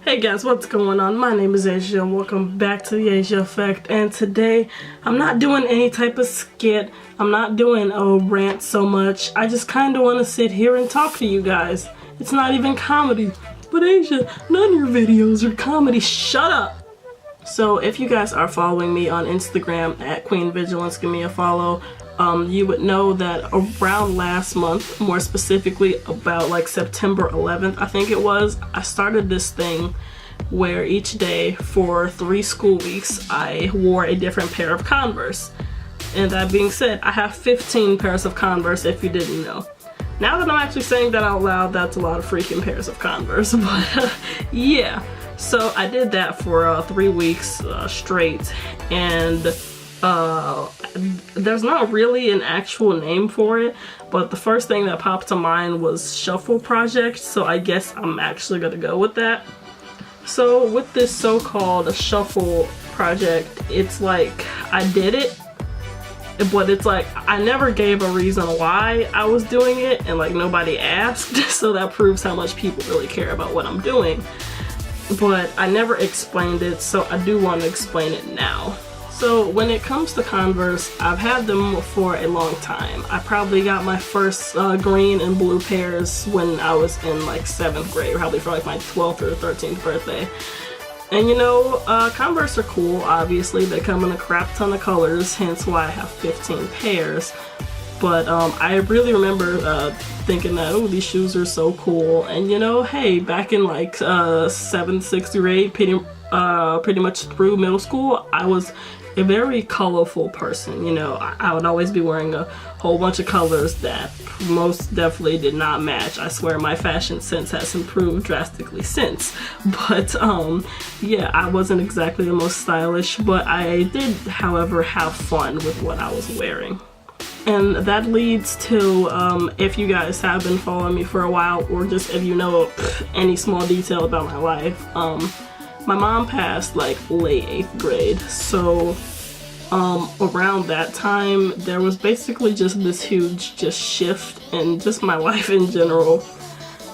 Hey guys, what's going on? My name is Asia and welcome back to the Asia Effect, and today I'm not doing any type of skit. I'm not doing a rant so much. I just kind of want to sit here and talk to you guys. It's not even comedy. But Asia, none of your videos are comedy. Shut up! So if you guys are following me on Instagram at Queen Vigilance, give me a follow. You would know that around last month, more specifically about like September 11th, I think it was, I started this thing where each day for 3 school weeks I wore a different pair of Converse. And that being said, I have 15 pairs of Converse if you didn't know. Now that I'm actually saying that out loud, that's a lot of freaking pairs of Converse, but yeah. So I did that for 3 weeks straight, and there's not really an actual name for it, but the first thing that popped to mind was Shuffle Project, so I guess I'm actually gonna go with that. So with this so-called Shuffle Project, it's like I did it, but it's like I never gave a reason why I was doing it, and like nobody asked, so that proves how much people really care about what I'm doing. But I never explained it, so I do want to explain it now. So when it comes to Converse, I've had them for a long time. I probably got my first green and blue pairs when I was in like 7th grade, probably for like my 12th or 13th birthday. And you know, Converse are cool, obviously. They come in a crap ton of colors, hence why I have 15 pairs. But I really remember thinking that, oh, these shoes are so cool. And you know, hey, back in like 7th, 6th grade, pretty much through middle school, I was a very colorful person. You know, I would always be wearing a whole bunch of colors that most definitely did not match. I swear my fashion sense has improved drastically since. But yeah, I wasn't exactly the most stylish, but I did, however, have fun with what I was wearing. And that leads to, if you guys have been following me for a while, or just if you know any small detail about my life, my mom passed like late 8th grade, so around that time there was basically just this huge shift in just my life in general.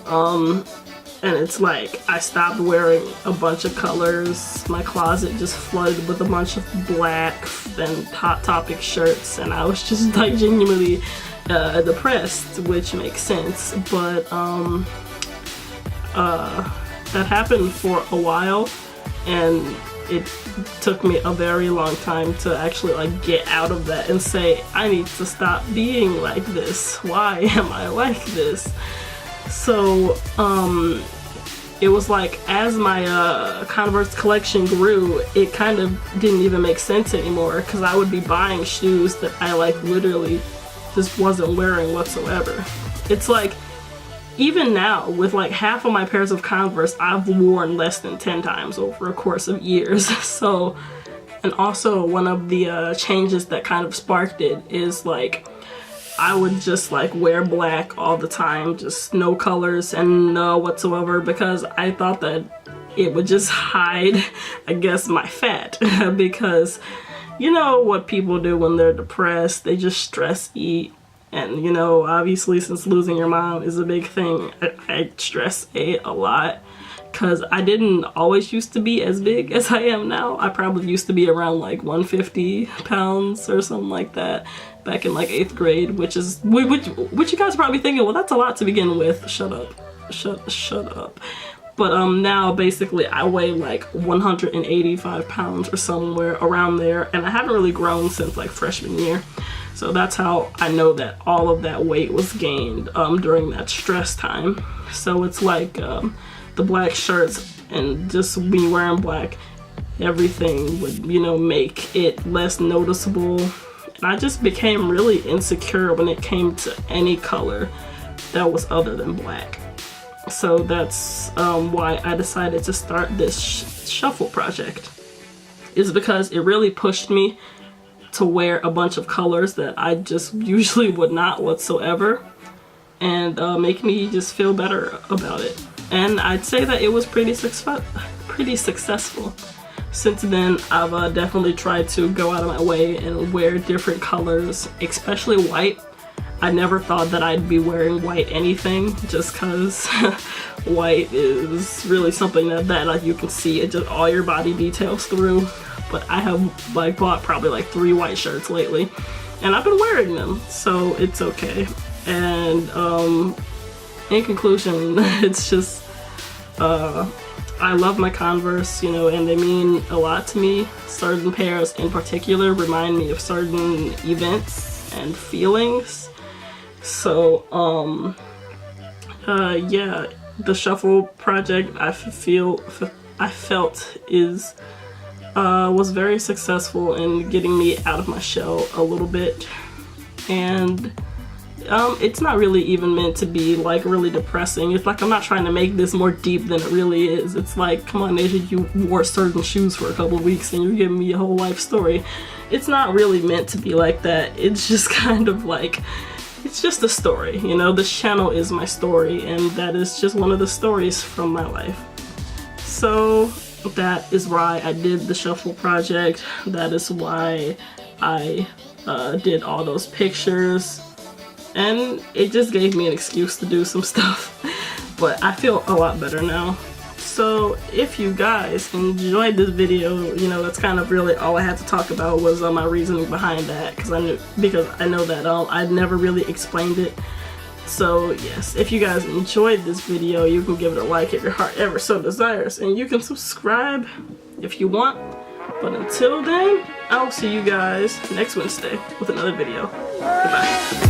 And it's like I stopped wearing a bunch of colors. My closet just flooded with a bunch of black and Hot Topic shirts, and I was just like genuinely depressed, which makes sense. But that happened for a while, and it took me a very long time to actually like get out of that and say, I need to stop being like this. Why am I like this? So it was like as my Converse collection grew, it kind of didn't even make sense anymore, because I would be buying shoes that I like literally just wasn't wearing whatsoever. It's like even now, with like half of my pairs of Converse, I've worn less than 10 times over a course of years. So, and also one of the changes that kind of sparked it is like I would just like wear black all the time, just no colors and no whatsoever, because I thought that it would just hide, I guess, my fat. Because you know what people do when they're depressed, they just stress eat. And you know, obviously since losing your mom is a big thing, I stress ate a lot, because I didn't always used to be as big as I am now. I probably used to be around like 150 pounds or something like that back in like 8th grade, which you guys are probably thinking, well, that's a lot to begin with. Shut up. But now basically I weigh like 185 pounds or somewhere around there, and I haven't really grown since like freshman year. So that's how I know that all of that weight was gained during that stress time. So it's like the black shirts and just me wearing black, everything would, you know, make it less noticeable. And I just became really insecure when it came to any color that was other than black. So that's why I decided to start this Shuffle Project, is because it really pushed me to wear a bunch of colors that I just usually would not whatsoever, and make me just feel better about it. And I'd say that it was pretty successful. Since then, I've definitely tried to go out of my way and wear different colors, especially white. I never thought that I'd be wearing white anything, just cause white is really something that like you can see it, just all your body details through. But I have like bought probably like 3 white shirts lately, and I've been wearing them, so it's okay. And in conclusion, it's just I love my Converse, you know, and they mean a lot to me. Certain pairs in particular remind me of certain events and feelings. So yeah, the shuffle project I felt was very successful in getting me out of my shell a little bit. And it's not really even meant to be like really depressing. It's like I'm not trying to make this more deep than it really is. It's like, come on, Asia, you wore certain shoes for a couple of weeks and you're giving me a whole life story. It's not really meant to be like that. It's just kind of like, it's just a story, you know. This channel is my story, and that is just one of the stories from my life. So that is why I did the shuffle project. That is why I did all those pictures. And it just gave me an excuse to do some stuff. But I feel a lot better now. So if you guys enjoyed this video, you know, that's kind of really all I had to talk about was my reasoning behind that, because I know that I'd never really explained it. So yes, if you guys enjoyed this video, you can give it a like if your heart ever so desires, and you can subscribe if you want. But until then, I'll see you guys next Wednesday with another video. Goodbye.